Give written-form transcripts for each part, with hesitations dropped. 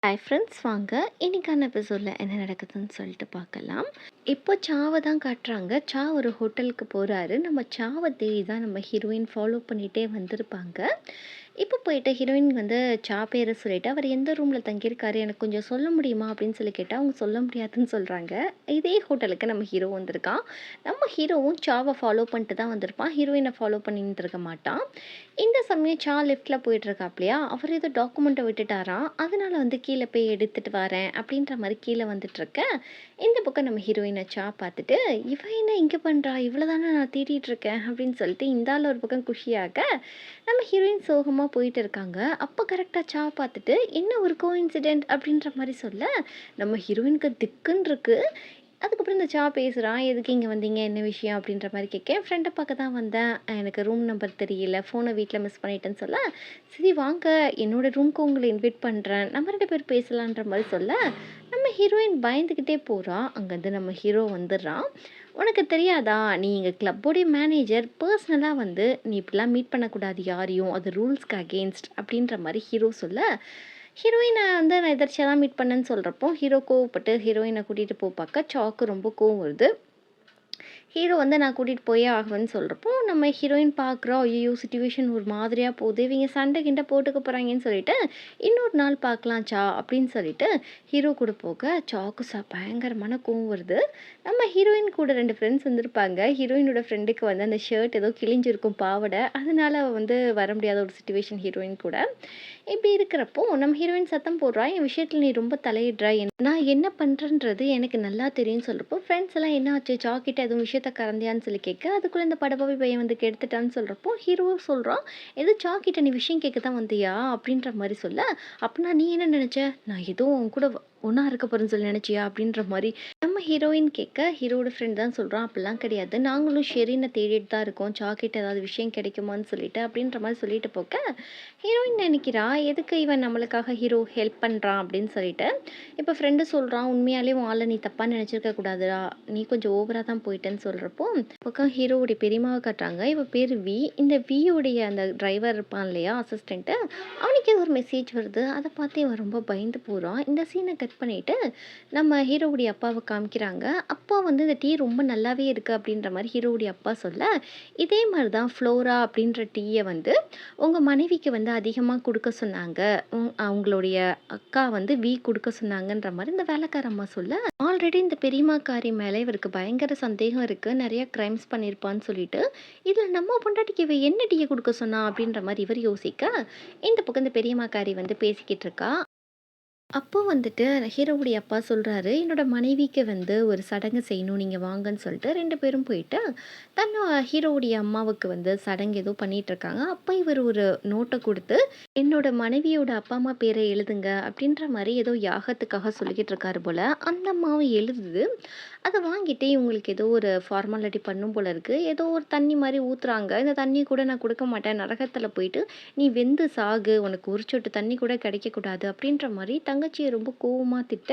Hi friends, வாங்க இன்னைக்கான எபிசோடில் என்ன நடக்குதுன்னு சொல்லிட்டு பார்க்கலாம். இப்போ சாவை தான் காட்டுறாங்க. ஒரு ஹோட்டலுக்கு போகிறாரு. நம்ம சாவை தேடி தான் நம்ம ஹீரோயின் ஃபாலோ பண்ணிகிட்டே வந்திருப்பாங்க. இப்போ போயிட்டு ஹீரோயின் வந்து பேரை சொல்லிவிட்டு அவர் எந்த ரூமில் தங்கியிருக்காரு எனக்கு கொஞ்சம் சொல்ல முடியுமா அப்படின்னு சொல்லி கேட்டால் அவங்க சொல்ல முடியாதுன்னு சொல்கிறாங்க. இதே ஹோட்டலுக்கு நம்ம ஹீரோ வந்திருக்கான். நம்ம ஹீரோவும் சாவை ஃபாலோ பண்ணிட்டு தான் வந்திருப்பான். ஹீரோயினை ஃபாலோ பண்ணிட்டு இருக்க மாட்டான். இந்த சமயம் லெஃப்ட்டில் போயிட்டுருக்காப்லையா, அவர் ஏதோ டாக்குமெண்ட்டை விட்டுட்டாராம். அதனால வந்து கீழே போய் எடுத்துகிட்டு வரேன் அப்படின்ற மாதிரி கீழே வந்துட்டுருக்க. இந்த பக்கம் நம்ம ஹீரோயினை பார்த்துட்டு, இவ என்ன இங்கே பண்ணுறா, இவ்வளோ தானே நான் தேடிட்டு இருக்கேன் அப்படின்னு சொல்லிட்டு இந்த ஆள் ஒரு பக்கம் குஷியாக நம்ம ஹீரோயின் சோகமாக போயிட்டு இருக்காங்க. அப்போ கரெக்டாக பார்த்துட்டு என்ன ஒரு கோஇன்சிடென்ட் அப்படின்ற மாதிரி சொல்ல நம்ம ஹீரோயினுக்கு திக்குன்னு இருக்கு. அதுக்கப்புறம் இந்த பேசுகிறான். எதுக்கு இங்கே வந்தீங்க, என்ன விஷயம் அப்படின்ற மாதிரி கேட்க, என் ஃப்ரெண்டை பார்க்க தான் வந்தேன், எனக்கு ரூம் நம்பர் தெரியல, ஃபோனை வீட்டில் மிஸ் பண்ணிட்டேன்னு சொல்ல, சரி வாங்க என்னோடய ரூமுக்கு உங்களை இன்வைட் பண்ணுறேன், நம்ம 2 பேர் பேசலான்ற மாதிரி சொல்ல நம்ம ஹீரோயின் பயந்துக்கிட்டே போகிறான். அங்கேருந்து நம்ம ஹீரோ வந்துடுறான். உனக்கு தெரியாதா, நீ எங்கள் கிளப்போடைய மேனேஜர், பர்சனலாக வந்து நீ இப்படிலாம் மீட் பண்ணக்கூடாது யாரையும், அது ரூல்ஸ்க்கு அகெயின்ஸ்ட் அப்படின்ற மாதிரி ஹீரோ சொல்ல, ஹீரோயினை வந்து நான் எதர்ச்சியாக தான் மீட் பண்ணேன்னு சொல்கிறப்போ ஹீரோ கோவப்பட்டு ஹீரோயினை கூட்டிகிட்டு பார்க்க சாக்கு ரொம்ப கோவம் வருது. ஹீரோ வந்து நான் கூட்டிகிட்டு போயே ஆகுவேன்னு சொல்கிறப்போ நம்ம ஹீரோயின் பார்க்குறோம். ஐயோ சிச்சுவேஷன் ஒரு மாதிரியாக போகுது, இவங்க சண்டை கிண்டை போட்டுக்க போகிறாங்கன்னு சொல்லிட்டு இன்னொரு நாள் பார்க்கலாம் அப்படின்னு சொல்லிட்டு ஹீரோ கூட போக சாக்கு பயங்கரமான கோவம் வருது. நம்ம ஹீரோயின் கூட 2 ஃப்ரெண்ட்ஸ் வந்திருப்பாங்க. ஹீரோயினோட ஃப்ரெண்டுக்கு வந்து அந்த ஷர்ட் ஏதோ கிழிஞ்சிருக்கும் பாவடை, அதனால வந்து வர முடியாத ஒரு சுச்சுவேஷன் ஹீரோயின் கூட. இப்படி இருக்கிறப்போ நம்ம ஹீரோயின் சத்தம் போடுறா, என் விஷயத்தில் நீ ரொம்ப தலையிடுறா, நான் என்ன பண்ணுறேன்றது எனக்கு நல்லா தெரியும்னு சொல்கிறப்போ ஃப்ரெண்ட்ஸ் எல்லாம் என்ன ஆச்சு, சாக்கிட்ட எதுவும் விஷயத்த கறந்தியான்னு சொல்லி கேட்க, அதுக்குள்ளே இந்த படபாவி பையன் வந்து கெடுத்துட்டான்னு சொல்கிறப்போ ஹீரோ சொல்கிறான், எது சாக்கிட்ட நீ விஷயம் கேட்க தான் வந்தியா அப்படின்ற மாதிரி சொல்ல, அப்படின்னா நீ என்ன நினச்ச, நான் எதுவும் உன் கூட ஒன்றா இருக்க போகிறேன்னு சொல்லி நினச்சியா அப்படின்ற மாதிரி நம்ம ஹீரோயின் கேட்க, ஹீரோட ஃப்ரெண்ட் தான் சொல்கிறான், அப்படிலாம் கிடையாது, நாங்களும் ஷெரீனை தேடிட்டு தான் இருக்கோம், சாக்கிட்ட ஏதாவது விஷயம் கிடைக்குமான்னு சொல்லிட்டு அப்படின்ற மாதிரி சொல்லிட்டு போக்க ஹீரோயின் நினைக்கிறா, எதுக்கு இவன் நம்மளுக்காக ஹீரோ ஹெல்ப் பண்ணுறான் அப்படின்னு சொல்லிட்டு. இப்போ ஃப்ரெண்டு சொல்கிறான், உண்மையாலே உன் ஆளை நீ தப்பாக நினச்சிருக்க கூடாதுடா, நீ கொஞ்சம் ஓவராக தான் போயிட்டேன்னு சொல்கிறப்போ பக்கம் ஹீரோவுடைய பெரியமாவை காட்டுறாங்க. இவ பேர் வி. இந்த வியோடைய அந்த டிரைவர் இருப்பான் இல்லையா, அசிஸ்டண்ட்டு, அவனுக்கே ஒரு மெசேஜ் வருது. அதை பார்த்து இவன் ரொம்ப பயந்து போகிறான். இந்த சீனை கட் பண்ணிவிட்டு நம்ம ஹீரோவுடைய அப்பாவை காமிக்கிறாங்க. அப்பா வந்து இந்த டீ ரொம்ப நல்லாவே இருக்குது அப்படின்ற மாதிரி ஹீரோவுடைய அப்பா சொல்ல, இதே மாதிரி தான் ஃப்ளோரா அப்படின்ற டீயை வந்து உங்கள் மனைவிக்கு வந்து அதிகமாக கொடுக்க சொன்னாங்க, அவங்களுடைய அக்கா வந்து வி கொடுக்க சொன்னாங்கன்ற மாதிரி இந்த வேலைக்கார அம்மா சொல்ல, ஆல்ரெடி இந்த பெரியம்மாக்காரி மேலே இவருக்கு பயங்கர சந்தேகம் இருக்குது, நிறைய கிரைம்ஸ் பண்ணியிருப்பான்னு சொல்லிட்டு, இதில் நம்ம பொண்டாட்டிக்கு இவ என்ன டீயை கொடுக்க சொன்னா அப்படின்ற மாதிரி இவர் யோசிக்க, இந்த பக்கம் இந்த பெரியம்மாக்காரி வந்து பேசிக்கிட்டு இருக்கா. அப்போ வந்துட்டு ஹீரோவுடைய அப்பா சொல்கிறாரு, என்னோட மனைவிக்கு வந்து ஒரு சடங்கு செய்யணும், நீங்கள் வாங்கன்னு சொல்லிட்டு 2 பேரும் போயிட்டு ஹீரோவுடைய அம்மாவுக்கு வந்து சடங்கு ஏதோ பண்ணிகிட்ருக்காங்க. அப்போ இவர் ஒரு நோட்டை கொடுத்து, என்னோட மனைவியோட அப்பா அம்மா பேரை எழுதுங்க அப்படின்ற மாதிரி ஏதோ யாகத்துக்காக சொல்லிக்கிட்டு இருக்காரு போல். அந்த அம்மாவும் எழுதுது. அதை வாங்கிட்டு இவங்களுக்கு ஏதோ ஒரு ஃபார்மாலிட்டி பண்ணும் போல இருக்குது. ஏதோ ஒரு தண்ணி மாதிரி ஊற்றுறாங்க. இந்த தண்ணி கூட நான் கொடுக்க மாட்டேன், நரகத்தில் போயிட்டு நீ வெந்து சாகு, உனக்கு ஒரு சொட்டு தண்ணி கூட கிடைக்கக்கூடாது அப்படின்ற மாதிரி தங்கச்சியை ரொம்ப கோவமாக திட்ட,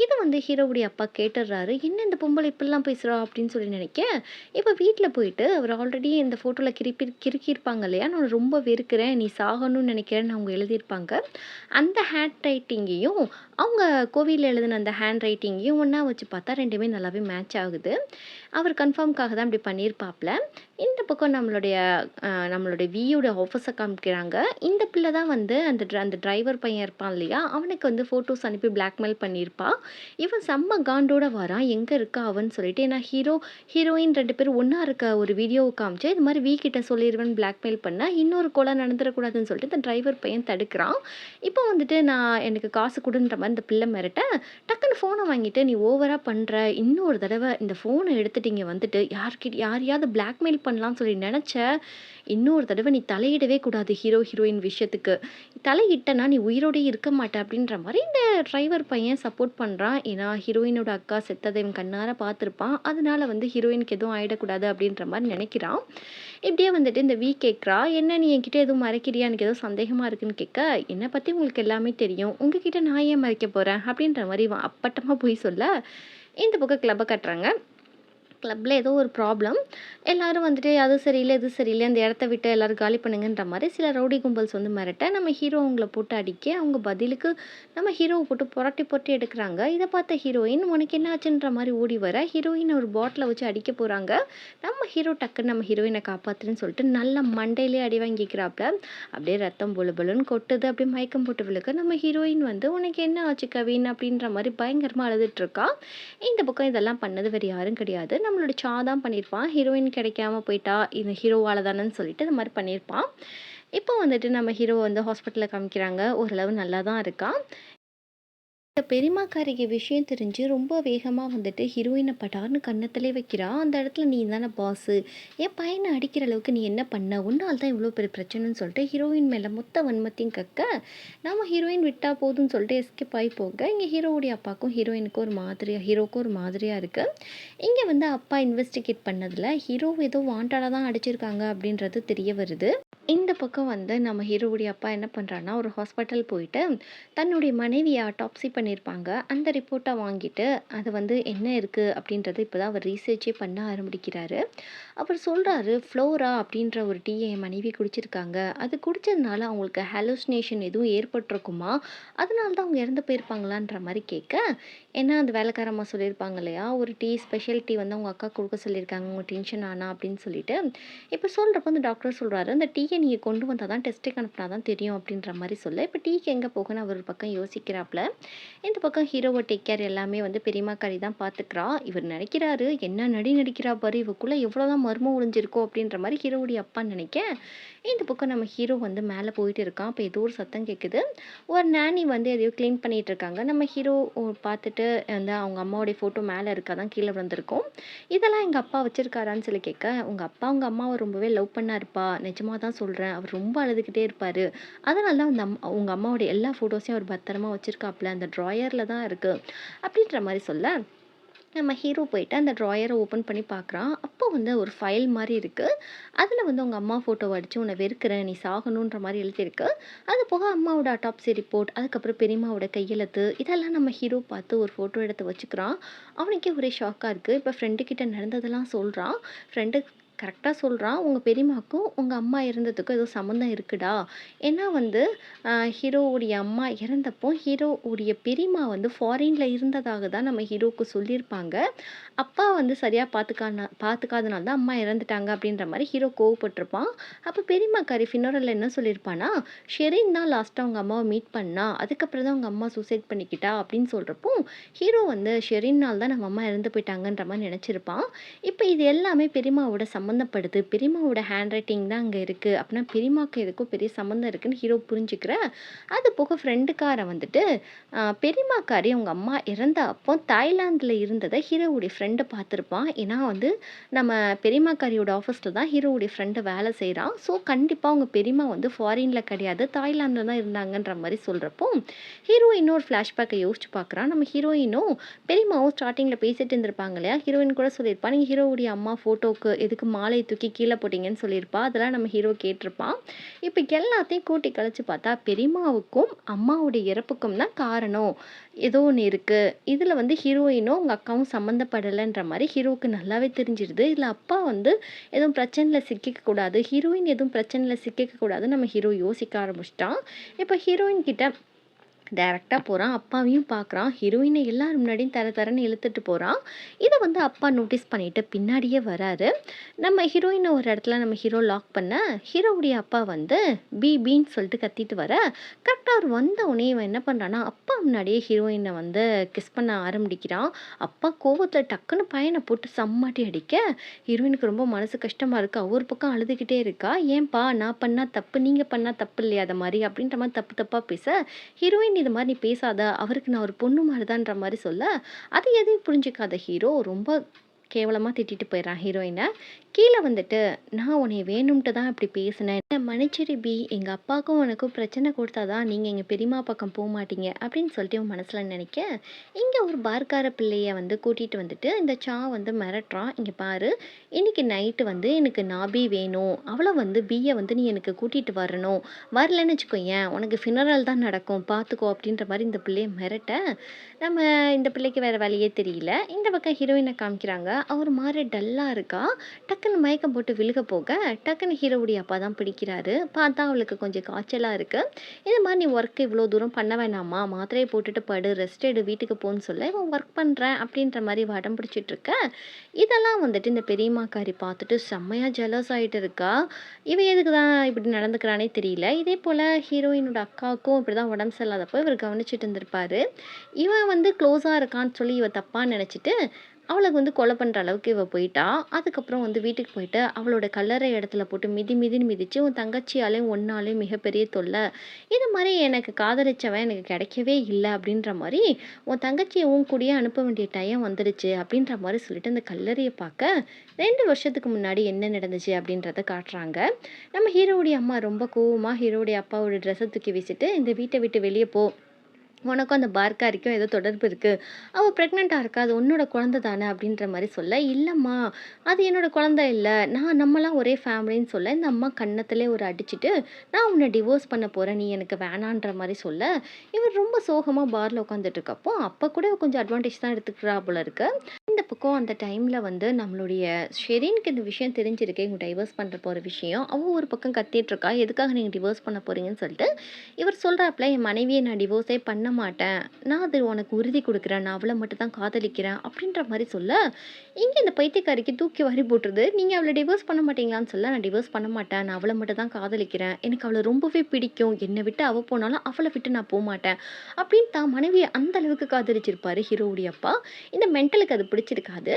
இதை வந்து ஹீரோவுடைய அப்பா கேட்டுடுறாரு. என்ன இந்த பொம்பளை இப்படிலாம் பேசுகிறா அப்படின்னு சொல்லி நினைக்க, இப்போ வீட்டில் போயிட்டு அவர் ஆல்ரெடி இந்த ஃபோட்டோவில் கிறுக்கியிருப்பாங்க இல்லையா, நான் ரொம்ப வெறுக்கிறேன், நீ சாகணும்னு நினைக்கிறேன்னு அவங்க எழுதியிருப்பாங்க. அந்த ஹேண்ட் ரைட்டிங்கையும் அவங்க கோவிலில் எழுதின அந்த ஹேண்ட் ரைட்டிங்கையும் ஒன்றா வச்சு பார்த்தா 2மே நல்லாவே மேட்ச் ஆகுது. அவர் கன்ஃபார்ம்காக தான் இப்படி பண்ணியிருப்பாப்ல. இந்த பக்கம் நம்மளுடைய வியோட ஆஃபீஸை காமிக்கிறாங்க. இந்த பிள்ளை தான் வந்து அந்த டிரைவர் பையன் இருப்பான் இல்லையா, அவனுக்கு வந்து ஃபோட்டோஸ் அனுப்பி பிளாக்மெயில் பண்ணியிருப்பா. இவன் செம்ம காண்டோட வரான், எங்கே இருக்கா அவன்னு சொல்லிட்டு. ஏன்னா ஹீரோயின் 2 பேரும் ஒன்றா இருக்க ஒரு வீடியோவை காமிச்சு, இது மாதிரி கிட்ட சொல்லிடுவேன் பிளாக்மெயில் பண்ண, இன்னொரு கொலை நடந்துடக்கூடாதுன்னு சொல்லிட்டு இந்த டிரைவர் பையன் தடுக்கிறான். இப்போ வந்துட்டு நான் எனக்கு காசு கொடுன்ற மாதிரி இந்த பிள்ளை மிரட்ட, டக்குன்னு ஃபோனை வாங்கிட்டு நீ ஓவராக பண்ணுற, இன்னொரு தடவை இந்த ஃபோனை எடுத்துட்டு வந்துட்டு யாரையாவது பிளாக்மெயில் பண்ணலாம்னு சொல்லி நினச்ச, இன்னொரு தடவை நீ தலையிடவே கூடாது ஹீரோயின் விஷயத்துக்கு, தலையிட்டனா நீ உயிரோடே இருக்க மாட்ட அப்படின்ற மாதிரி இந்த டிரைவர் பையன் சப்போர்ட் பண்ணுறான். ஏன்னா ஹீரோயினோட அக்கா செத்ததை இவன் கண்ணார பார்த்துருப்பான், அதனால வந்து ஹீரோயினுக்கு எதுவும் ஆகிடக்கூடாது அப்படின்ற மாதிரி நினைக்கிறான். இப்படியே வந்துட்டு இந்த கேட்குறா, என்ன நீ என்கிட்ட எதுவும் மறைக்கிறியா, எனக்கு ஏதோ சந்தேகமாக இருக்குன்னு கேட்க, என்னை பற்றி உங்களுக்கு எல்லாமே தெரியும், உங்ககிட்ட நான் ஏன் மறைக்க போகிறேன் அப்படின்ற மாதிரி அப்பட்டமாக போய் சொல்ல, இந்த பக்கம் கிளப்பை கட்டுறாங்க. கிளப்ல ஏதோ ஒரு ப்ராப்ளம். எல்லாரும் வந்துட்டு அது சரியில்ல, இது சரியில்ல, அந்த இடத்த விட்டு எல்லாரும் காலி பண்ணுங்கன்ற மாரி சில ரவுடி கும்பல்ஸ் வந்து மிரட்ட, நம்ம ஹீரோ அவங்கள போட்டு அடிக்க, அவங்க பதிலுக்கு நம்ம ஹீரோவ போட்டு புரட்டி புரட்டி எடுக்குறாங்க. இத பார்த்த ஹீரோயின், "உனக்கு என்ன ஆச்சுன்ற?" மாரி ஓடி வர, ஹீரோயின் ஒரு பாட்டில வச்சு அடிக்க போறாங்க. நம்ம ஹீரோ டக்குன்னு நம்ம ஹீரோயின காப்பாத்துறேன்னு சொல்லிட்டு நல்லா மண்டையிலேயே அடி வாங்கிக்கிறாப்ல. அப்படியே ரத்தம் பொல பொலன்னு கொட்டுது. அப்படியே மயக்கம் போட்டு விழுக, நம்ம ஹீரோயின் வந்து, "உனக்கு என்ன ஆச்சு கவின்?" அப்படின்ற மாரி பயங்கரமா அழுதுட்டுருக்கா. இந்த பக்கம் இதெல்லாம் பண்ணது வேறு யாரும் கிடையாது. நம்மளோட சா தான் பண்ணியிருப்பான். ஹீரோயின் கிடைக்காம போயிட்டா, இந்த ஹீரோவால தானன்னு சொல்லிட்டு இந்த மாரி பண்ணியிருப்பான். இப்போ வந்துட்டு நம்ம ஹீரோ வந்து ஹாஸ்பிட்டல்ல காமிக்கிறாங்க. ஓரளவு நல்லா தான் இருக்கான். இந்த பெரியம்மாக்காரிக்கு விஷயம் தெரிஞ்சு ரொம்ப வேகமா வந்துட்டு ஹீரோயின படார்னு கன்னத்திலே வைக்கிறா. அந்த இடத்துல நீ தானே பாஸு. என் பையன அடிக்கிற அளவுக்கு நீ என்ன பண்ண? உன்னால தான் இவ்வளோ பெரிய பிரச்சனைன்னு சொல்லிட்டு ஹீரோயின் மேல மொத்த வன்மத்தையும் கக்க, நம்ம ஹீரோயின் விட்டா போதும்ன்னு சொல்லிட்டு எஸ்கேப் ஆகி போக, இங்க ஹீரோவுடைய அப்பாவுக்கும் ஹீரோயினுக்கும் ஒரு மாதிரியா ஹீரோவுக்கும் ஒரு மாதிரியா இருக்கு. இங்க வந்து அப்பா இன்வெஸ்டிகேட் பண்ணதுல ஹீரோ ஏதோ வாண்டடா தான் அடிச்சிருக்காங்க அப்படின்றது தெரிய வருது. இந்த பக்கம் வந்து நம்ம ஹீரோவுடைய அப்பா என்ன பண்றாருன்னா, ஒரு ஹாஸ்பிட்டல் போயிட்டு தன்னுடைய மனைவிய ஆட்டாப்சி பண்ணியிருப்பாங்க. அந்த ரிப்போர்ட்ட வாங்கிட்டு, அது வந்து என்ன இருக்கு அப்படின்றத இப்ப தான் அவர் ரீசர்ச்சே பண்ண ஆரம்பிக்கிறாரு. அவர் சொல்றாரு, "ஃப்ளோரா அப்படின்ற ஒரு டீய என் மனைவி குடிச்சிருக்காங்க. அது குடிச்சதுனால அவங்களுக்கு ஹாலுசினேஷன் எதுவும் ஏற்பட்டிருக்குமா? அதனால தான் அவங்க இறந்து போயிருப்பாங்களான்ற" மாரி கேட்க, ஏன்னா அந்த வேலைக்காரம்மா சொல்லியிருப்பாங்க இல்லையா, "ஒரு டீ ஸ்பெஷல் டீ வந்து அவங்க அக்கா குடுக்க சொல்லியிருக்காங்க. அவங்க டென்ஷன் ஆனா" அப்படின்னு சொல்லிட்டு. இப்ப சொல்றப்போ அந்த டாக்டர் சொல்றாரு, "அந்த டீய நீங்க கொண்டு வந்தா தான் டெஸ்ட்டுக்கு அனுப்புனா தான் தெரியும்" அப்படின்ற மாரி சொல்ல, இப்ப டீக்கு எங்க போகுன்னு அவர் ஒரு பக்கம் யோசிக்கிறாப்ல. இந்த பக்கம் ஹீரோவ டேக் கேர் எல்லாமே வந்து பெரியம்மாக்காரி தான் பார்த்துக்கிறா. இவர் நடிக்கிறாரு, என்ன நடி நடிக்கிறா பாரு! இவக்குள்ள எவ்வளோதான் மர்மம் ஒளிஞ்சிருக்கோ அப்படின்ற மாரி ஹீரோவுடைய அப்பா நினைக்க, இந்த பக்கம் நம்ம ஹீரோ வந்து மேல போயிட்டு இருக்கான். அப்ப ஏதோ ஒரு சத்தம் கேட்குது. ஒரு நானி வந்து எதையோ கிளீன் பண்ணிட்டு இருக்காங்க. நம்ம ஹீரோ பார்த்துட்டு வந்து அவங்க அம்மாவுடைய ஃபோட்டோ மேல இருக்கு. அதான் கீழ விழுந்திருக்கும். "இதெல்லாம் எங்க அப்பா வச்சிருக்காரான்னு?" சொல்லி கேட்க, "உங்க அப்பா உங்க அம்மாவ ரொம்பவே லவ் பண்ணாருப்பா. நிஜமா தான் சொல்றேன். அவர் ரொம்ப அழுதுகிட்டே இருப்பாரு. அதனால தான் அந்த உங்க அம்மாவோட எல்லா ஃபோட்டோஸையும் அவர் பத்திரமா வச்சிருக்காப்ல. அந்த ட்ராயர்ல தான் இருக்கு." அப்படின்ற மாரி சொல்ல, நம்ம ஹீரோ போயிட்டு அந்த ட்ராயர ஓப்பன் பண்ணி பார்க்குறான். அப்போ வந்து ஒரு ஃபைல் மாரி இருக்கு. அதில வந்து உங்க அம்மா ஃபோட்டோவ அடிச்சு "உன்ன வெறுக்கிறேன். நீ சாகணுன்ற" மாரி எழுதியிருக்கு. அது போக அம்மாவோட அட்டாப்சி ரிப்போர்ட், அதுக்கப்புறம் பெரியம்மாவோட கையெழுத்து, இதெல்லாம் நம்ம ஹீரோ பார்த்து ஒரு ஃபோட்டோ எடுத்து வச்சுக்கிறான். அவனுக்கே ஒரே ஷாக்கா இருக்கு. இப்போ ஃப்ரெண்டு கிட்ட நடந்ததெல்லாம் சொல்றான். ஃப்ரெண்டு கரெக்ட்டா சொல்றான். "உங்க பெரியம்மாக்கும் உங்க அம்மா இறந்ததுக்கும் ஏதோ சம்மந்தம் இருக்குடா. ஏன்னா வந்து ஹீரோவுடைய அம்மா இறந்தப்போ, ஹீரோவுடைய பெரியம்மா வந்து ஃபாரின்ல இருந்ததாக தான் நம்ம ஹீரோவுக்கு சொல்லியிருப்பாங்க. அப்பா வந்து சரியா பார்த்துக்காதனால தான் அம்மா இறந்துட்டாங்க அப்படின்ற மாரி ஹீரோ கோவப்பட்டுருப்பான். அப்ப பெரியம்மாக்காரி ஃபினரல்ல என்ன சொல்லியிருப்பான்னா, "ஷெரின் தான் லாஸ்ட்டா அவங்க அம்மாவ மீட் பண்ணா. அதுக்கப்புறம் தான் அவங்க அம்மா சூசைட் பண்ணிக்கிட்டா" அப்படின்னு சொல்றப்போ, ஹீரோ வந்து ஷெரின்னால தான் நம்ம அம்மா இறந்து போயிட்டாங்கன்ற மாரி நெனச்சிருப்பான். இப்ப இது எல்லாமே பெரியம்மாவோட சம்மந்தப்படுது. பெரியம்மாவோட ஹேண்ட் ரைட்டிங் தான் அங்க இருக்கு. அப்பனா பெரியம்மாக்கு இதுக்கும் பெரிய சம்மந்தம் இருக்குன்னு ஹீரோ புரிஞ்சுக்கிற, அது போக ஃப்ரெண்டுக்காரன் வந்துட்டு பெரியம்மாக்காரி அவங்க அம்மா இறந்த அப்போ தாய்லாந்தில இருந்தத ஹீரோவுடைய ஃப்ரெண்டு பார்த்துருப்பான். ஏன்னா வந்து நம்ம பெரியம்மாக்காரியோட ஆஃபீஸ்ல தான் ஹீரோவுடைய ஃப்ரெண்டு வேலை செய்றான். ஸோ கண்டிப்பா அவங்க பெரியம்மா வந்து ஃபாரின்ல கிடையாது. தாய்லாந்தில தான் இருந்தாங்கன்ற மாரி சொல்றப்போ, ஹீரோ இன்னொரு ஃப்ளாஷ்பேக்க யோசிச்சு பார்க்குறான். நம்ம ஹீரோயினும் பெரியம்மாவும் ஸ்டார்ட்டிங்ல பேசிட்டு இருந்திருப்பாங்க இல்லையா? ஹீரோயின் கூட சொல்லியிருப்பா, "நீங்க ஹீரோவுடைய அம்மா ஃபோட்டோக்கு எதுக்கு மாலைய தூக்கி கீழ போட்டீங்கன்னு" சொல்லியிருப்பா. அதெல்லாம் நம்ம ஹீரோ கேட்டிருப்பான். இப்ப எல்லாத்தையும் கூட்டி கழிச்சு பார்த்தா, பெரியம்மாவுக்கும் அம்மாவுடைய இறப்புக்கும் தான் காரணம். ஏதோ ஒண்ணு இருக்கு. இதுல வந்து ஹீரோயினும் அவங்க அக்காவும் சம்மந்தப்படலன்ற மாரி ஹீரோவுக்கு நல்லாவே தெரிஞ்சிருது. இதுல அப்பா வந்து எதுவும் பிரச்சனையில சிக்கிக்க கூடாது. ஹீரோயின் எதுவும் பிரச்சனையில சிக்கிக்க கூடாதுன்னு நம்ம ஹீரோ யோசிக்க ஆரம்பிச்சுட்டான். இப்ப ஹீரோயின் கிட்ட டைரக்ட்டா போறான். அப்பாவையும் பார்க்குறான். ஹீரோயின எல்லார் முன்னாடியும் தர தரன்னு இழுத்துட்டு போறான். இத வந்து அப்பா நோட்டீஸ் பண்ணிட்டு பின்னாடியே வராரு. நம்ம ஹீரோயின ஒரு இடத்துல நம்ம ஹீரோ லாக் பண்ண, ஹீரோவுடைய அப்பா வந்து பீன்னு சொல்லிட்டு கத்திட்டு வர, கரெக்ட்டா அவர் வந்தவுனே இவன் என்ன பண்றான்னா, அப்பா முன்னாடியே ஹீரோயின வந்து கிஸ் பண்ண ஆரம்பிக்கிறான். அப்பா கோவத்துல டக்குன்னு பையன போட்டு செம்ம அடிக்க, ஹீரோயினுக்கு ரொம்ப மனசு கஷ்டமா இருக்கு. அவ ஒரு பக்கம் அழுதுகிட்டே இருக்கா. "ஏன்பா நான் பண்ணா தப்பு, நீங்க பண்ணா தப்பு இல்லையா அது மாரி?" அப்படின்ற மாரி தப்பு தப்பா பேச, ஹீரோயின் "இது மாரி நீ பேசாத. அவருக்கு நான் ஒரு பொண்ணு மாரி தான்ற" மாரி சொல்ல, அது எதையும் புரிஞ்சுக்காத ஹீரோ ரொம்ப கேவலமா திட்டிட்டு போயிடுறான் ஹீரோயின. கீழ வந்துட்டு, "நான் உன்னைய வேணும்ன்ட்டு தான் இப்படி பேசினேன். என்ன மன்னிச்சிடு பி. எங்க அப்பாவுக்கும் உனக்கும் பிரச்சனை கொடுத்தா தான் நீங்க எங்க பெரியம்மா பக்கம் போமாட்டீங்க" அப்படின்னு சொல்லிட்டு இவன் மனசுல நினைக்க, இங்க ஒரு பார்க்கார பிள்ளைய வந்து கூட்டிட்டு வந்துட்டு இந்த சா வந்து மிரட்டுறான். "இங்க பாரு, இன்னைக்கு நைட்டு வந்து எனக்கு நாபி வேணும். அவள வந்து பிய வந்து நீ எனக்கு கூட்டிட்டு வரணும். வரலன்னு வச்சுக்கோயேன், உனக்கு ஃபினரல் தான் நடக்கும். பார்த்துக்கோ" அப்படின்ற மாரி இந்த பிள்ளைய மிரட்ட, நம்ம இந்த பிள்ளைக்கு வேற வழியே தெரியல. இந்த பக்கம் ஹீரோயின காமிக்கிறாங்க. அவர் மாரி டல்லா இருக்கா. டக்குன்னு மயக்கம் போட்டு விழுக போக, டக்குன்னு ஹீரோவுடைய அப்பா தான் பிடிக்கிறாரு. பார்த்தா அவளுக்கு கொஞ்சம் காய்ச்சலா இருக்கு. "இது மாரி நீ ஒர்க் இவ்வளோ தூரம் பண்ண வேணாம்மா, மாத்திரைய போட்டுட்டு படு, ரெஸ்ட் எடு, வீட்டுக்கு போன்னு" சொல்ல, இவன் ஒர்க் பண்றேன் அப்படின்ற மாரி அடம் பிடிச்சிட்டு இருக்க. இதெல்லாம் வந்துட்டு இந்த பெரியம்மாக்காரி பார்த்துட்டு செம்மையா ஜெலஸ் ஆயிட்டு இருக்கா. இவ எதுக்கு தான் இப்படி நடந்துக்கிறானே தெரியல. இதே போல ஹீரோயினோட அக்காவுக்கும் இப்படிதான் உடம்பு சரியில்லாதப்போ இவர் கவனிச்சுட்டு இருந்திருப்பாரு. இவன் வந்து க்ளோஸா இருக்கான்னு சொல்லி இவ தப்பா நெனச்சுட்டு, அவளுக்கு வந்து கொலை பண்ற அளவுக்கு இவ போயிட்டா. அதுக்கப்புறம் வந்து வீட்டுக்கு போயிட்டு, அவளோட கல்லறை இடத்துல போட்டு மிதி மிதின்னு மிதிச்சு, "உன் தங்கச்சியாலயும் உன்னாலயும் மிகப்பெரிய தொல்ல. இது மாரி எனக்கு காதலிச்சவன் எனக்கு கிடைக்கவே இல்ல." அப்படின்ற மாரி, "உன் தங்கச்சிய உன் கூடயே அனுப்ப வேண்டிய டைம் வந்துடுச்சு." அப்படின்ற மாரி சொல்லிட்டு அந்த கல்லறைய பாக்க 2 வருஷத்துக்கு முன்னாடி என்ன நடந்துச்சு அப்படின்றத காட்டுறாங்க. நம்ம ஹீரோவுடைய அம்மா ரொம்ப கோவமா ஹீரோவுடைய அப்பாவோட ட்ரெஸ்ஸ தூக்கி வீசிட்டு, "இந்த வீட்ட விட்டு வெளிய போ. உனக்கும் அந்த பார்க்காரிக்கும் ஏதோ தொடர்பு இருக்கு. அவ பிரெக்னன்ட்டா இருக்கா. அது உன்னோட குழந்தை தானே" அப்படின்ற மாரி சொல்ல, "இல்லம்மா, அது என்னோட குழந்தை இல்ல. நம்மலாம் ஒரே ஃபேமிலின்னு" சொல்ல, இந்த அம்மா கன்னத்திலே ஒரு அடிச்சுட்டு, "நான் உன்ன டிவோர்ஸ் பண்ண போறேன். நீ எனக்கு வேணான்ற" மாரி சொல்ல, இவர் ரொம்ப சோகமா பார்ல உட்காந்துட்டு இருக்கப்போ, அப்ப கூட இவ கொஞ்சம் அட்வான்டேஜ் தான் எடுத்துக்கிறா போல இருக்கு. இந்த பக்கம் அந்த டைம்ல வந்து நம்மளுடைய ஷெரீனுக்கு இந்த விஷயம் தெரிஞ்சிருக்கு. இவங்க டைவர்ஸ் பண்ற போற விஷயம். அவ ஒரு பக்கம் கத்திட்டு இருக்கா. "எதுக்காக நீங்க டிவோர்ஸ் பண்ண போறீங்கன்னு" சொல்லிட்டு. இவர் சொல்றாப்ல, "என் மனைவிய நான் டிவோர்ஸே பண்ண மாட்டேன். நான் அது உனக்கு உறுதி குடுக்குறேன். நான் அவள மட்டும் தான் காதலிக்கிறேன்." அப்படின்ற மாரி சொல்ல, இங்க இந்த பைத்தியக்காரிக்கு தூக்கி வாரி போட்டுருது. "நீங்க அவள டிவோர்ஸ் பண்ண மாட்டீங்களான்னு" சொல்ல, "நான் டிவோர்ஸ் பண்ண மாட்டேன். நான் அவள மட்டும் தான் காதலிக்கிறேன். எனக்கு அவள ரொம்பவே பிடிக்கும். என்ன விட்டு அவ போனாலும் அவள விட்டு நான் போமாட்டேன்." அப்படின்னு தான் மனைவிய அந்த அளவுக்கு காதலிச்சிருப்பாரு ஹீரோவுடைய அப்பா. இந்த மென்டலுக்கு அது பிடிச்சிருக்காது.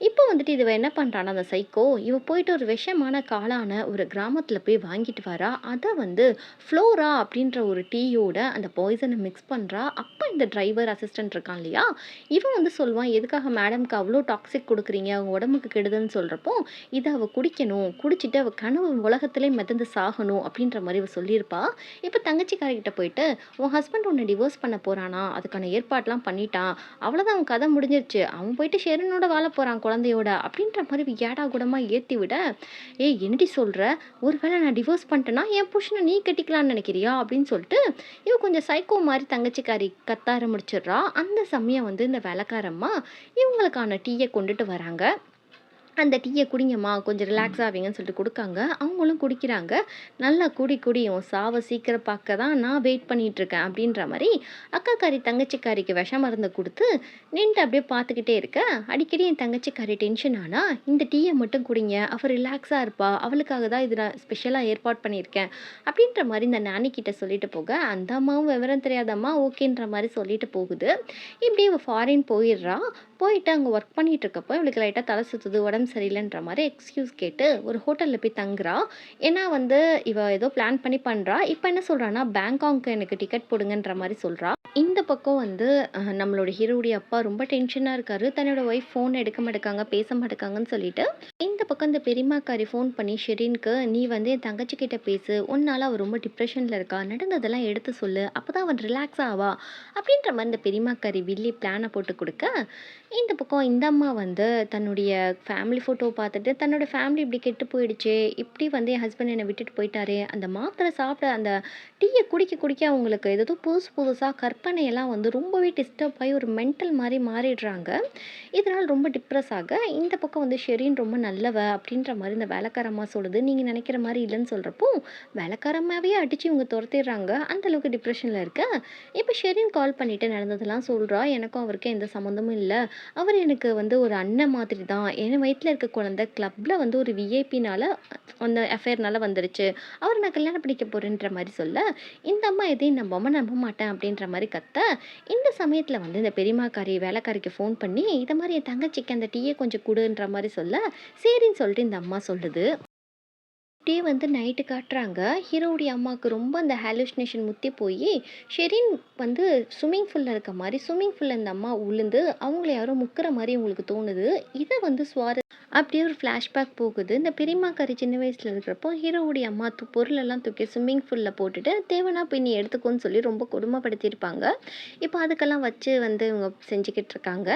இப்போ வந்துட்டு இவ என்ன பண்றான்னா, அந்த சைக்கோ, இவ போயிட்டு ஒரு விஷமான காளான ஒரு கிராமத்துல போய் வாங்கிட்டு வரா. அத வந்து ஃப்ளோரா அப்படின்ற ஒரு டீயோட அந்த பாய்சன மிக்ஸ் பண்றா. அப்ப இந்த டிரைவர் அசிஸ்டன்ட் இருக்கான் இல்லையா? இவன் வந்து சொல்வான், "எதுக்காக மேடம்க்கு அவ்ளோ டாக்ஸிக் குடுக்குறீங்க? அவங்க உடம்புக்கு கெடுதல்ன்னு" சொல்றப்போ, "இத அவ குடிக்கணும். குடிச்சிட்டு அவ கனவு உலகத்திலே மிதந்து சாகணும்." அப்படின்ற மாரி இவ சொல்லியிருப்பா. இப்ப தங்கச்சிக்காரிகிட்ட போயிட்டு, "உன் ஹஸ்பண்ட் உன்ன டிவோர்ஸ் பண்ண போறானா? அதுக்கான ஏற்பாடுலாம் பண்ணிட்டான். அவ்வளோதான் அவன் கதை முடிஞ்சிருச்சு. அவன் போயிட்டு ஷெரினோட வாழ போறான் குழந்தையோட." அப்படின்ற மாரி ஏடா கூடமா ஏத்தி விட, "ஏய் என்னடி சொல்ற? ஒருவேளை நான் டிவோர்ஸ் பண்ணிட்டேன்னா, என் புருஷன நீ கட்டிக்கலாம்னு நினைக்கிறியா?" அப்படின்னு சொல்லிட்டு, இவ கொஞ்சம் சைக்கோ மாரி தங்கச்சிக்காரி கத்த ஆரம்பிச்சிடுறா. அந்த சமயம் வந்து இந்த வேலைக்காரம்மா இவங்களுக்கான டீய கொண்டுட்டு வராங்க. அந்த டீய குடிங்கம்மா, கொஞ்சம் ரிலாக்ஸ் ஆவீங்கன்னு சொல்லிட்டு குடுக்காங்க. அவங்களும் குடிக்கிறாங்க. "நல்லா குடி குடி, உன் சாவ சீக்கிரம் பாக்க தான் நான் வெயிட் பண்ணிட்டுருக்கேன்." அப்படின்ற மாரி அக்காக்காரி தங்கச்சிக்காரிக்கு விஷ மருந்த குடுத்து, நின்னுட்டு அப்படியே பார்த்துக்கிட்டே இருக்க, அடிக்கடி என் தங்கச்சிக்காரி டென்ஷன் ஆனா, "இந்த டீய மட்டும் குடிங்க. அவ ரிலாக்ஸா இருப்பா. அவளுக்காக தான் இது நான் ஸ்பெஷலா ஏற்பாடு பண்ணியிருக்கேன்." அப்படின்ற மாரி இந்த நானி கிட்ட சொல்லிட்டு போக, அந்த அம்மாவும் விவரம் தெரியாத அம்மா ஓகேன்ற மாரி சொல்லிட்டு போகுது. இப்படியே இவ ஃபாரின் போயிடுறா. போயிட்டு அங்க ஒர்க் பண்ணிட்டு இருக்கப்போ, இவளுக்கு லைட்டா தல சுத்துது, உடம்பு சரியில்லன்ற மாரி எக்ஸ்கியூஸ் கேட்டு ஒரு ஹோட்டல்ல போய் தங்குறா. ஏன்னா வந்து இவ ஏதோ பிளான் பண்ணி பண்றா. இப்ப என்ன சொல்றான்னா, பேங்காங்க்கு எனக்கு டிக்கெட் போடுங்கன்ற மாரி சொல்றா. இந்த பக்கம் வந்து நம்மளோட ஹீரோவுடைய அப்பா ரொம்ப டென்ஷனா இருக்காரு. தன்னோட ஒய்ஃப் ஃபோன் எடுக்க மாட்டேங்காங்க, பேச மாட்டேங்காங்கன்னு சொல்லிட்டு, இந்த பக்கம் இந்த பெரியம்மாக்காரி ஃபோன் பண்ணி ஷெரீனுக்கு, "நீ வந்து என் தங்கச்சி கிட்ட பேசு. உன்னால அவ ரொம்ப டிப்ரஷன்ல இருக்கா. நடந்ததெல்லாம் எடுத்து சொல்லு. அப்பதான் அவ ரிலாக்ஸ் ஆவா." அப்படின்ற மாரி இந்த பெரியம்மாக்காரி வில்லி பிளான போட்டு குடுக்க, இந்த பக்கம் இந்த அம்மா வந்து தன்னுடைய ஃபேமிலி ஃபோட்டோவ பார்த்துட்டு, தன்னோட ஃபேமிலி இப்படி கெட்டு போயிடுச்சே! இப்படி வந்து என் ஹஸ்பண்ட் என்ன விட்டுட்டு போயிட்டாரே! அந்த மாத்திரை சாப்பிட அந்த டீய குடிக்க குடிக்க அவங்களுக்கு ஏதேதோ புதுசு புதுசா கற்பனையெல்லாம் வந்து ரொம்பவே டிஸ்டர்ப் ஆயி ஒரு மென்டல் மாரி மாறிடுறாங்க. இதனால ரொம்ப டிப்ரஸ் ஆக, இந்த பக்கம் வந்து ஷெரீன் ரொம்ப நல்லவ அப்படின்ற மாரி இந்த வேலைக்கார அம்மா சொல்லுது. நீங்க நினைக்கிற மாரி இல்லன்னு சொல்றப்போ, வேலைக்கார அம்மாவையே அடிச்சு இவங்க தொரத்திடுறாங்க. அந்த அளவுக்கு டிப்ரஷன்ல இருக்க. இப்ப ஷெரீன் கால் பண்ணிட்டு நடந்ததெல்லாம் சொல்றா. "எனக்கும் அவருக்கும் எந்த சம்மந்தமும் இல்ல. அவர் எனக்கு வந்து ஒரு அண்ணன் மாதிரி தான். என் வயித்துல இருக்க குழந்தை கிளப்ல வந்து ஒரு விஐபினால அந்த அஃபேர்னால வந்துருச்சு. அவர நான் கல்யாணம் பண்ணிக்க போறேன்ற" மாரி சொல்ல, இந்த அம்மா எதையும் நம்ப மாட்டேன் அப்படின்ற மாரி கத்த, இந்த சமயத்துல வந்து இந்த பெரியம்மாக்காரி வேலைக்காரிக்கு ஃபோன் பண்ணி, "இத மாரி என் தங்கச்சிக்கு அந்த டீய கொஞ்சம் குடுன்ற" மாரி சொல்ல, சரின்னு சொல்லிட்டு இந்த அம்மா சொல்லுது. அப்படியே வந்து நைட்டு காட்டுறாங்க. ஹீரோவுடைய அம்மாவுக்கு ரொம்ப அந்த ஹாலுசினேஷன் முத்தி போயி, ஷெரின் வந்து ஸ்விம்மிங் பூல்ல இருக்க மாரி, ஸ்விம்மிங் பூல்ல இந்த அம்மா உழுந்து, அவங்கள யாரோ முக்குற மாரி இவங்களுக்கு தோணுது. இத வந்து அப்படியே ஒரு ஃப்ளாஷ்பேக் போகுது. இந்த பெரியம்மாக்காரி சின்ன வயசுல இருக்கிறப்போ, ஹீரோவுடைய அம்மா பொருளெல்லாம் தூக்கி ஸ்விம்மிங் பூல்ல போட்டுட்டு, "தேவனா போய் நீ எடுத்துக்கோன்னு" சொல்லி ரொம்ப கொடுமைப்படுத்தியிருப்பாங்க. இப்போ அதுக்கெல்லாம் வச்சு வந்து இவங்க செஞ்சுக்கிட்டு இருக்காங்க.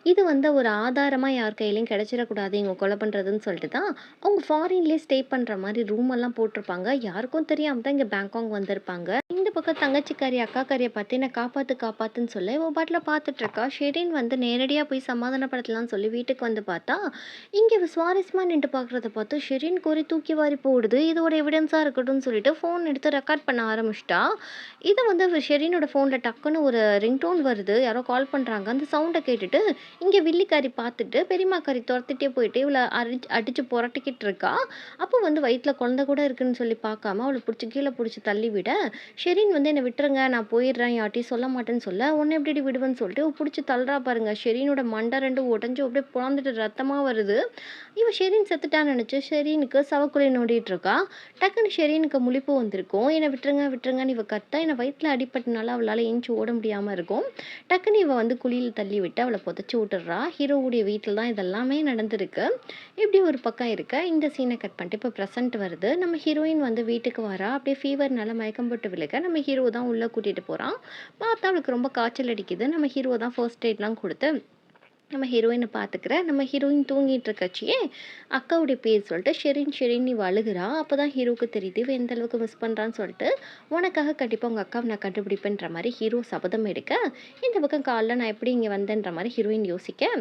இது வந்து ஒரு ஆதாரமா யார் கையிலயும் கிடைச்சிடக்கூடாது, இவங்க கொலை பண்றதுன்னு சொல்லிட்டு தான், அவங்க ஃபாரின்லேயே ஸ்டே பண்ற மாரி ரூம் எல்லாம் போட்டிருப்பாங்க. யாருக்கும் தெரியாம தான் இங்க பேங்காக் வந்திருப்பாங்க. இந்த பக்கம் தங்கச்சிக்காரி அக்காக்காரிய பார்த்து என்ன காப்பாத்து காப்பாத்துன்னு சொல்ல இவ பாட்டில் பார்த்துட்டு இருக்கா. ஷெரின் வந்து நேரடியாக போய் சமாதானப்படுத்தலாம்னு சொல்லி வீட்டுக்கு வந்து பார்த்தா, இங்கே இவ சுவாரஸ்யமாக நின்று பார்க்குறத பார்த்து ஷெரின் கோரி தூக்கி வாரி போடுது. இதோட எவிடன்ஸாக இருக்கட்டும்னு சொல்லிட்டு ஃபோன் எடுத்து ரெக்கார்ட் பண்ண ஆரம்பிச்சிட்டா. இது வந்து ஷெரினோட ஃபோனில் டக்குன்னு ஒரு ரிங்டோன் வருது. யாரோ கால் பண்ணுறாங்க. அந்த சவுண்டை கேட்டுட்டு இங்கே வில்லிக்காரி பார்த்துட்டு பெரியம்மாக்காரி துரத்திட்டே போயிட்டு இவளை அடிச்சு புரட்டிக்கிட்டு இருக்கா. அப்போ வந்து வயிற்றில் குழந்தை கூட இருக்குன்னு சொல்லி பார்க்காம அவளை பிடிச்சி கீழே பிடிச்சி தள்ளி விட, ஷெரின் வந்து என்னை விட்டுருங்க நான் போயிடுறேன் யார்ட்டையும் சொல்ல மாட்டேன்னு சொல்ல, உன்னை எப்படி விடுவேன்னு சொல்லிட்டு பிடிச்சி தள்ளுறா பாருங்க. ஷெரீனோட மண்டை ரெண்டு உடஞ்சி அப்படியே புலந்துட்டு ரத்தமாக வருது. இவன் ஷெரீன் செத்துட்டான்னு நினச்சி ஷெரீனுக்கு சவக்குழி நோண்டிட்டு இருக்கா. டக்குன்னு ஷெரீனுக்கு முழிப்பு வந்திருக்கும். என்னை விட்டுருங்க விட்டுருங்கன்னு இவ கத்தா, என்னை வயிற்றில் அடிப்பட்டனால அவளால் ஏஞ்சி ஓட முடியாமல் இருக்கும். டக்குன்னு இவ வந்து குழியில் தள்ளி விட்டு அவளை புதைச்சி விட்டுறா. ஹீரோவுடைய வீட்டில் தான் இதெல்லாமே நடந்திருக்கு. இப்படி ஒரு பக்கம் இருக்க இந்த சீனை கட் பண்ணிட்டு இப்போ ப்ரெசென்ட் வருது. நம்ம ஹீரோயின் வந்து வீட்டுக்கு வரா. அப்படியே ஃபீவர்னால மயக்கம் போட்டு விழுக நம்ம ஹீரோ தான் உள்ளே கூட்டிகிட்டு போகிறான். பார்த்தா அவளுக்கு ரொம்ப காய்ச்சல் அடிக்குது. நம்ம ஹீரோ தான் ஃபர்ஸ்ட் எய்ட்லாம் கொடுத்து நம்ம ஹீரோயினை பார்த்துக்கிற. நம்ம ஹீரோயின் தூங்கிட்டு இருக்கச்சியே அக்காவுடைய பேர் சொல்லிட்டு ஷெரின் ஷெரின் நீ அழுகிறா. அப்போ தான் ஹீரோவுக்கு தெரியுது இவன் எந்த அளவுக்கு மிஸ் பண்ணுறான்னு சொல்லிட்டு, உனக்காக கண்டிப்பாக உங்கள் அக்காவை நான் கண்டுபிடிப்பேன்ற மாதிரி ஹீரோ சபதம் எடுக்க, இந்த பக்கம் காலைல நான் எப்படி இங்கே வந்தேன்ற மாதிரி ஹீரோயின் யோசிக்க,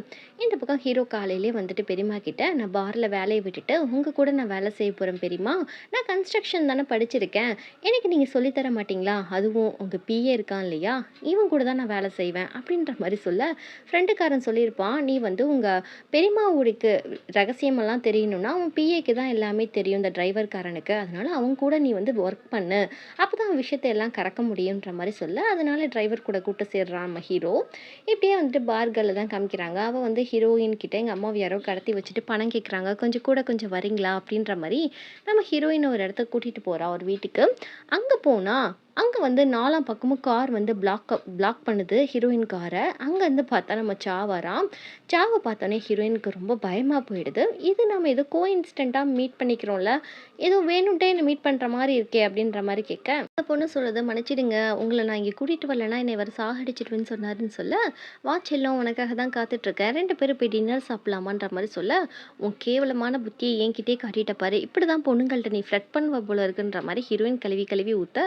இந்த பக்கம் ஹீரோ காலையிலே வந்துட்டு பெரியம்மா கிட்ட நான் பாரில் வேலையை விட்டுட்டு உங்கள் கூட நான் வேலை செய்ய போகிறேன் பெரியம்மா. நான் கன்ஸ்ட்ரக்ஷன் தானே படிச்சிருக்கேன், எனக்கு நீங்கள் சொல்லித்தர மாட்டிங்களா? அதுவும் உங்கள் பிஏ இருக்கான் இல்லையா, இவன் கூட தான் நான் வேலை செய்வேன் அப்படின்ற மாதிரி சொல்ல, ஃப்ரெண்டுக்காரன் சொல்லியிருப்பான் நீ வந்து உங்கள் பெரியம்மாவுக்கு ரகசியமெல்லாம் தெரியணும்னா அவன் பிஏக்கு தான் எல்லாமே தெரியும் இந்த டிரைவர்காரனுக்கு, அதனால அவன் கூட நீ வந்து ஒர்க் பண்ணு, அப்போ தான் விஷயத்தை எல்லாம் கறக்க முடியுன்ற மாதிரி சொல்ல, அதனால டிரைவர் கூட கூட்டு சேர்றான் நம்ம ஹீரோ. இப்படியே வந்துட்டு பார்களில் தான் காமிக்கிறாங்க. அவள் வந்து ஹீரோயின் கிட்ட எங்கள் அம்மாவை யாரோ கடத்தி வச்சுட்டு பணம் கேட்குறாங்க, கொஞ்சம் வரீங்களா அப்படின்ற மாதிரி நம்ம ஹீரோயினை ஒரு இடத்துக்கு கூட்டிகிட்டு போகிறா ஒரு வீட்டுக்கு. அங்கே போனால் அங்கே வந்து நாலாம் பக்கமும் கார் வந்து பிளாக் பண்ணுது ஹீரோயின் காரை. அங்கேருந்து பார்த்தா நம்ம சாவராம். சாவை பார்த்தோன்னே ஹீரோயினுக்கு ரொம்ப பயமாக போயிடுது. இது நம்ம ஏதோ கோஇன்சிடெண்ட்டாக மீட் பண்ணிக்கிறோம்ல, ஏதோ வேணும்ட்டே என்னை மீட் பண்ணுற மாதிரி இருக்கே அப்படின்ற மாதிரி கேட்க, அந்த பொண்ணு சொல்லுது மன்னிச்சிடுங்க, உங்களை நான் இங்கே கூட்டிகிட்டு வரலன்னா என்னை வர சாகடிச்சிடுவேன்னு சொன்னாருன்னு சொல்ல, வா செல்லம் உனக்காக தான் காத்துட்ருக்கேன், 2 பேரும் போய் டின்னர் சாப்பிடலாமான்ற மாதிரி சொல்ல, உன் கேவலமான புத்தியை என்கிட்டே காட்டிட்ட பாரு, இப்படி தான் பொண்ணுங்கள்ட்ட நீ ஃப்ளட் பண்ணுவ போல இருக்குன்ற மாதிரி ஹீரோயின் கழுவி கழுவி ஊற்ற,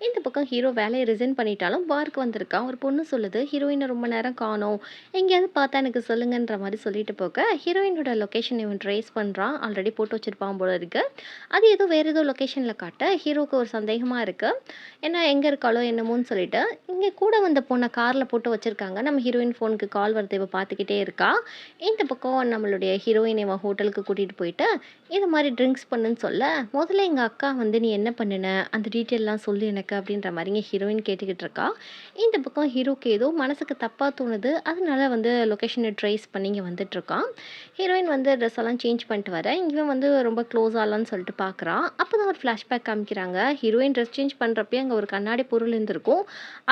இந்த பக்கம் ஹீரோ வேலையை ரிசைன் பண்ணிட்டாலும் பார்க்கு வந்திருக்கான். ஒரு பொண்ணு சொல்லுது ஹீரோயினை ரொம்ப நேரம் காணோம், எங்கேயாவது பார்த்தா எனக்கு சொல்லுங்கன்ற மாதிரி சொல்லிட்டு போக, ஹீரோயினோட லொக்கேஷன் இவன் ட்ரேஸ் பண்ணுறான். ஆல்ரெடி போட்டு வச்சிருப்பான் போல இருக்கு. அது ஏதோ வேறு ஏதோ லொக்கேஷனில் காட்ட ஹீரோக்கு ஒரு சந்தேகமாக இருக்குது. ஏன்னா எங்கே இருக்காளோ என்னமோன்னு சொல்லிட்டு இங்கே கூட வந்த பொண்ணை காரில் போட்டு வச்சுருக்காங்க. நம்ம ஹீரோயின் ஃபோனுக்கு கால் வருது, இவ பார்த்துக்கிட்டே இருக்கா. இந்த பக்கம் நம்மளுடைய ஹீரோயின் இவன் ஹோட்டலுக்கு கூட்டிகிட்டு போயிட்டு இது மாதிரி ட்ரிங்க்ஸ் பண்ணுன்னு சொல்ல, முதல்ல எங்கள் அக்கா வந்து நீ என்ன பண்ணுன அந்த டீட்டெயிலெலாம் சொல்லு எனக்கு அப்படின்ற மாதிரிங்க ஹீரோயின் கேட்டுக்கிட்டு இருக்கா. இந்த பக்கம் ஹீரோக்கு ஏதோ மனசுக்கு தப்பாக தோணுது, அதனால வந்து லொக்கேஷனை ட்ரேஸ் பண்ணி இங்கே வந்துட்டுருக்கான். ஹீரோயின் வந்து ட்ரெஸ் எல்லாம் சேஞ்ச் பண்ணிட்டு வர இவன் வந்து ரொம்ப க்ளோஸ் ஆகலான்னு சொல்லிட்டு பார்க்குறான். அப்போ தான் ஒரு ஃப்ளாஷ்பேக் காமிக்கிறாங்க. ஹீரோயின் ட்ரெஸ் சேஞ்ச் பண்ணுறப்பே அங்கே ஒரு கண்ணாடி பொருள் இருந்திருக்கும்.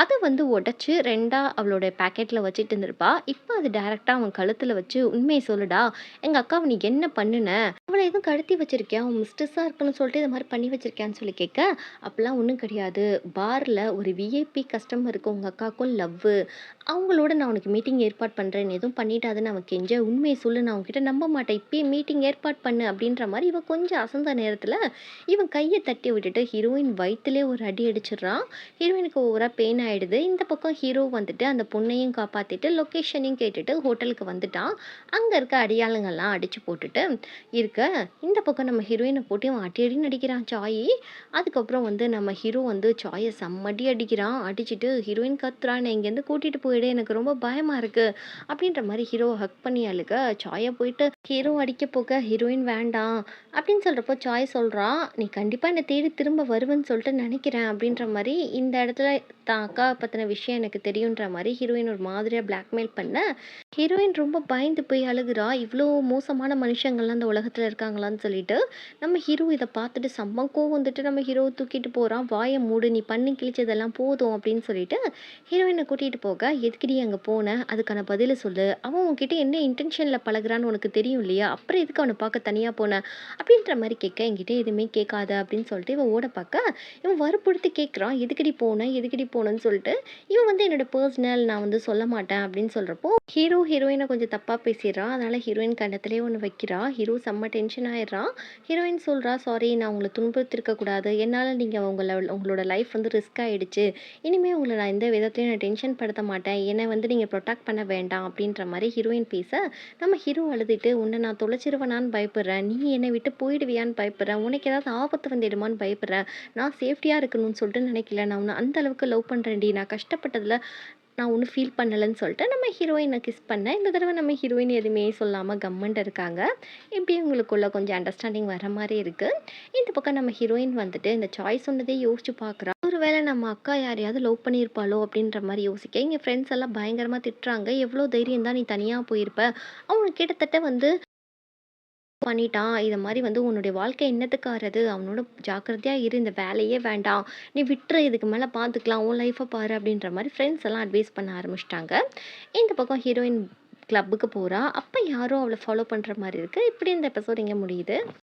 அதை வந்து உடச்சி ரெண்டாக அவளோட பேக்கெட்டில் வச்சுட்டு இருந்திருப்பா. இப்போ அது டேரெக்டாக அவன் கழுத்தில் வச்சு உண்மையை சொல்லுடா, எங்கள் அக்காவை நீ என்ன பண்ணுன, அவளை எதுவும் கடத்தி வச்சிருக்கேன், அவன் மிஸ்டஸாக இருக்குன்னு சொல்லிட்டு இது மாதிரி பண்ணி வச்சிருக்கேன்னு சொல்லி கேட்க, அப்படிலாம் ஒன்றும் கிடையாது, பாரில் ஒரு விஐபி கஸ்டமருக்கு உங்கள் அக்காவுக்கும் லவ்வு, அவங்களோட நான் உனக்கு மீட்டிங் ஏற்பாடு பண்ணுறேன், எதுவும் பண்ணிட்டாதுன்னு அவன் கெஞ்ச, உண்மையை சொல்லு நான் உங்ககிட்ட நம்ப மாட்டேன், இப்பயே மீட்டிங் ஏற்பாடு பண்ணு அப்படின்ற மாதிரி இவன் கொஞ்சம் அசந்த நேரத்தில் இவன் கையை தட்டி விட்டுட்டு ஹீரோயின் வயிற்றுலேயே ஒரு அடி அடிச்சிடுறான். ஹீரோயினுக்கு ஓவராக பெயின் ஆகிடுது. இந்த பக்கம் ஹீரோ வந்துட்டு அந்த பொண்ணையும் காப்பாற்றிட்டு லொக்கேஷனையும் கேட்டுட்டு ஹோட்டலுக்கு வந்துட்டான். அங்கே இருக்க அடியாளுங்கள்லாம் அடித்து போட்டுட்டு இருக்க, இந்த பக்கம் நம்ம ஹீரோயினை போட்டு அவன் அடி அடின்னு அடிக்கிறான் சாயி. அதுக்கப்புறம் வந்து நம்ம ஹீரோ வந்து சாயை செம்மடி அடிக்கிறான். அடிச்சுட்டு ஹீரோயின் கத்துறான், என்னை இங்கேருந்து கூட்டிகிட்டு போயிடு, எனக்கு ரொம்ப பயமாக இருக்குது அப்படின்ற மாதிரி ஹீரோவை ஹக் பண்ணி அழுக, சாயை போயிட்டு ஹீரோ அடிக்க போக ஹீரோயின் வேண்டாம் அப்படின்னு சொல்கிறப்போ சாய் சொல்கிறான், நீ கண்டிப்பாக என்னை தேடி திரும்ப வருவேன்னு சொல்லிட்டு நினைக்கிறேன் அப்படின்ற மாதிரி, இந்த இடத்துல தான் அக்கா பற்றின விஷயம் எனக்கு தெரியுன்ற மாதிரி ஹீரோயின் ஒரு மாதிரியாக பிளாக்மெயில் பண்ண, ஹீரோயின் ரொம்ப பயந்து போய் அழுகுறா. இவ்வளோ மோசமான மனுஷங்கள்லாம் இந்த உலகத்தில் இருக்காங்களான்னு சொல்லிட்டு நம்ம ஹீரோ இதை பார்த்துட்டு செம்ம கோவம் வந்துட்டு நம்ம ஹீரோவை தூக்கிட்டு போகிறான். வாயை மூடு, நீ பண்ணி கிழிச்சதெல்லாம் போதும் அப்படின்னு சொல்லிட்டு ஹீரோயினை கூட்டிகிட்டு போக, எதுக்குடி அங்கே போனேன், அதுக்கான பதிலை சொல்லு, அவன் உன்கிட்ட என்ன இன்டென்ஷனில் பழகுறான்னு உனக்கு தெரியும் இல்லையா, அப்புறம் எதுக்கு அவனை பார்க்க தனியாக போனேன் அப்படின்ற மாதிரி கேட்க, என்கிட்ட எதுவுமே கேட்காத அப்படின்னு சொல்லிட்டு இவன் ஓட பார்க்க, இவன் வற்புறுத்தி கேட்குறான், எதுக்கடி போனேன்னு சொல்லிட்டு. இவன் வந்து என்னோட பர்சனல், நான் வந்து சொல்ல மாட்டேன் அப்படின்னு சொல்கிறப்போ ஹீரோயினை கொஞ்சம் தப்பாக பேசிடுறான். அதனால் ஹீரோயின் கண்டத்திலே ஒன்று வைக்கிறா. ஹீரோ செம்ம டென்ஷன் ஆயிடுறான். ஹீரோயின் சொல்கிறா, சாரி நான் உங்களை துன்புறுத்திருக்க கூடாது, என்னால் நீங்கள் உங்களோட லைஃப் லைஃப் வந்து ரிஸ்க் ஆயிடுச்சு. இனிமே உங்கள நான் எந்த விதத்துலயும் நான் டென்ஷன் படுத்த மாட்டேன். என்ன வந்து நீங்க புரொடெக்ட் பண்ண வேண்டாம்." அப்படின்ற மாரி ஹீரோயின் பேச, நம்ம ஹீரோ அழுதுட்டு, "உன்ன நான் தொலைச்சிருவேனான்னு பயப்படுறேன். நீ என்னை விட்டு போயிடுவியான்னு பயப்படுறேன். உனக்கு ஏதாவது ஆபத்து வந்துடுமான்னு பயப்படுறேன். நான் சேஃப்டியா இருக்கணும்னு சொல்லிட்டு நினைக்கல. நான் உன்ன அந்த அளவுக்கு லவ் பண்றேன்டி. நான் கஷ்டப்பட்டதுல நான் ஒண்ணும் ஃபீல் பண்ணலன்னு" சொல்லிட்டு நம்ம ஹீரோயின கிஸ் பண்ண, இந்த தடவ நம்ம ஹீரோயின் எதுவுமே சொல்லாம கம்முன்ட்டு இருக்காங்க. இப்படியே உங்களுக்குள்ள கொஞ்சம் அண்டர்ஸ்டாண்டிங் வர மாரி இருக்கு. இந்த பக்கம் நம்ம ஹீரோயின் வந்துட்டு இந்த சாய்ஸ் சொன்னதே யோசிச்சு பார்க்குறா. ஒருவேளை நம்ம அக்கா யாரையாவது லவ் பண்ணியிருப்பாளோ அப்படின்ற மாரி யோசிக்க, இங்க ஃப்ரெண்ட்ஸ் எல்லாம் பயங்கரமா திட்டுறாங்க. "எவ்வளோ தைரியம் தான் நீ தனியா போயிருப்ப. அவன் கிட்டத்தட்ட வந்து பண்ணிட்டான். இத மாரி வந்து உன்னுடைய வாழ்க்கை என்னத்துக்கு ஆறது? அவனோட ஜாக்கிரதையா இரு. இந்த வேலையே வேண்டாம். நீ விட்டுரு. இதுக்கு மேல பார்த்துக்கலாம். உன் லைஃப்ப பாரு." அப்படின்ற மாரி ஃப்ரெண்ட்ஸ் எல்லாம் அட்வைஸ் பண்ண ஆரம்பிச்சுட்டாங்க. இந்த பக்கம் ஹீரோயின் கிளப்புக்கு போறா. அப்ப யாரோ அவள ஃபாலோ பண்ற மாரி இருக்கு. இப்படி இந்த எபிசோட் இங்க முடியுது.